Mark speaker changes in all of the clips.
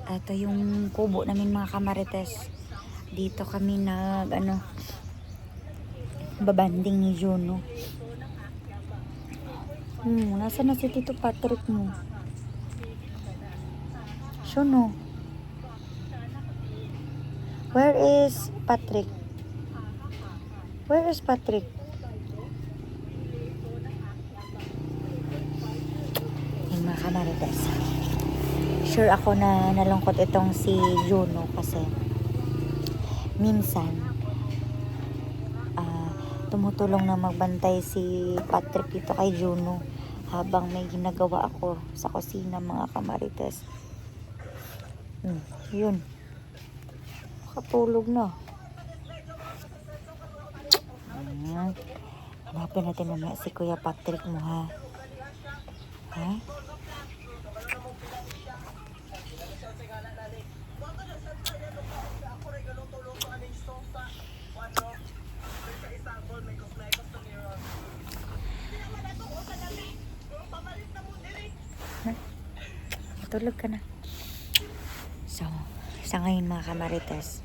Speaker 1: Ito yung kubo namin mga kamarites. Dito kami babanding ni Juno. Nasaan na si Tito Patrick mo? Juno. Where is Patrick? Where is Patrick? Yung mga kamarites. Sure ako na nalungkot itong si Juno kasi minsan tumutulong na magbantay si Patrick dito kay Juno habang may ginagawa ako sa kusina mga kamarites. Yun. Katulog na. Hanapin natin naman si Kuya Patrick mo ha. Ha? Tulog ka na. So, sa ngayon mga kamarites,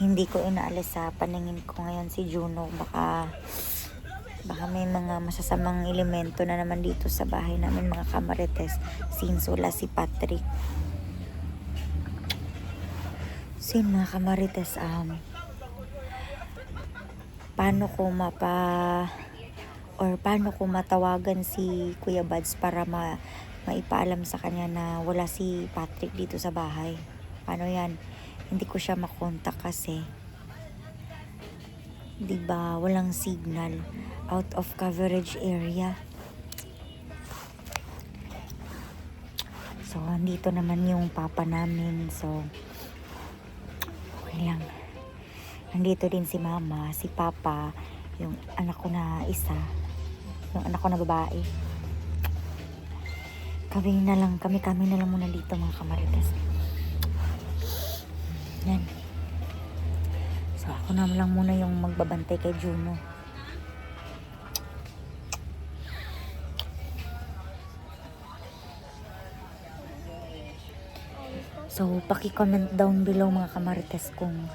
Speaker 1: hindi ko inaalis sa paningin ko ngayon si Juno. Baka may mga masasamang elemento na naman dito sa bahay namin mga kamarites, since wala si Patrick. So yun mga kamarites, paano ko matawagan si Kuya Bads para maipaalam sa kanya na wala si Patrick dito sa bahay? Paano yan? Hindi ko siya makontak kasi 'di ba walang signal, out of coverage area. So andito naman yung papa namin, so okay lang. Nandito din si mama, si papa, yung anak ko na isa, yung anak ko na babae. Kami na lang muna dito mga kamarites. Yan. So ako na lang muna yung magbabantay kay Juno. So paki-comment down below mga kamarites kung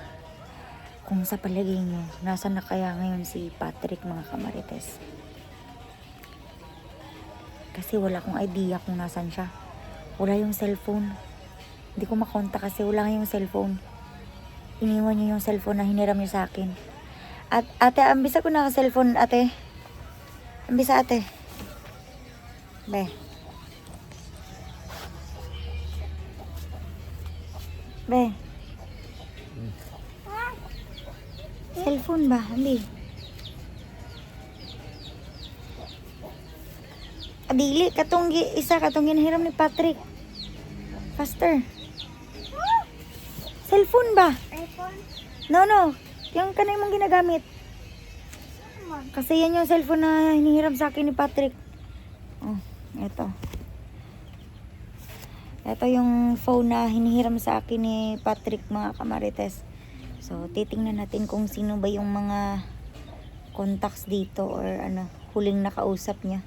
Speaker 1: sa palagay nyo, nasa na kaya ngayon si Patrick mga kamarites. Kasi wala akong idea kung nasan siya. Wala yung cellphone. Hindi ko makontak kasi wala yung cellphone. Iniwan niya yung cellphone na hiniram niya sa akin. At ate, ambisa ko na cellphone ate. Ambisa ate. Be. Be. Cellphone ba? Ambi. Adili, katong hiniram ni Patrick. Faster. Cellphone ba?
Speaker 2: iPhone?
Speaker 1: No. Yung kanay mong ginagamit. Kasi yan yung cellphone na hinihiram sa akin ni Patrick. Oh, ito. Ito yung phone na hinihiram sa akin ni Patrick mga kamarites. So, titingnan natin kung sino ba yung mga contacts dito or huling nakausap niya.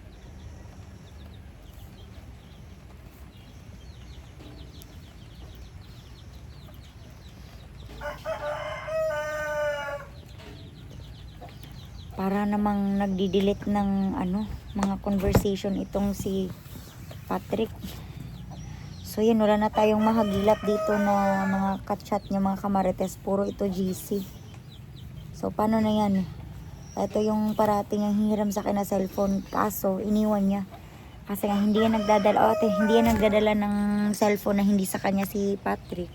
Speaker 1: Para namang nagdi-delete ng mga conversation itong si Patrick. So yan, wala na tayong mahagilap dito na mga chat niya mga kamarites, puro ito GC. So paano na yan? Ito yung parating ang hiram sa akin na cellphone, kaso iniwan niya. Kasi nga hindi yan nagdadala ng cellphone na hindi sa kanya si Patrick.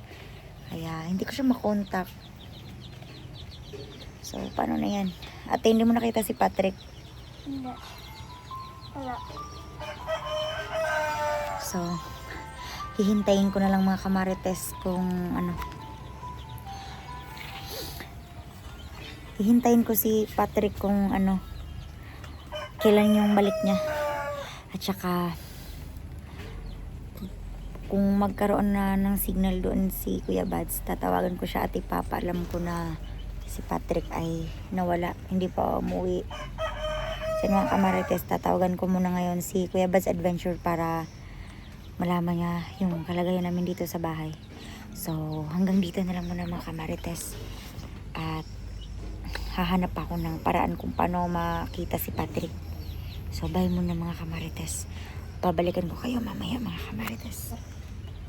Speaker 1: Kaya hindi ko siya makontak. So paano na yan? Ate, hindi mo nakita si Patrick?
Speaker 2: Hindi. Wala.
Speaker 1: So, hihintayin ko na lang mga kamarites kung hihintayin ko si Patrick kung kailan yung balik niya. At saka, kung magkaroon na ng signal doon si Kuya Bads, tatawagan ko siya at ipapaalam ko na si Patrick ay nawala, hindi pa umuwi. So mga kamarites, tatawagan ko muna ngayon si Kuya Bads Adventure para malaman niya yung kalagayan namin dito sa bahay. So, hanggang dito na lang muna mga kamarites. At hahanap ako ng paraan kung paano makita si Patrick. So, bye muna mga kamarites. Babalikan ko kayo mamaya mga kamarites.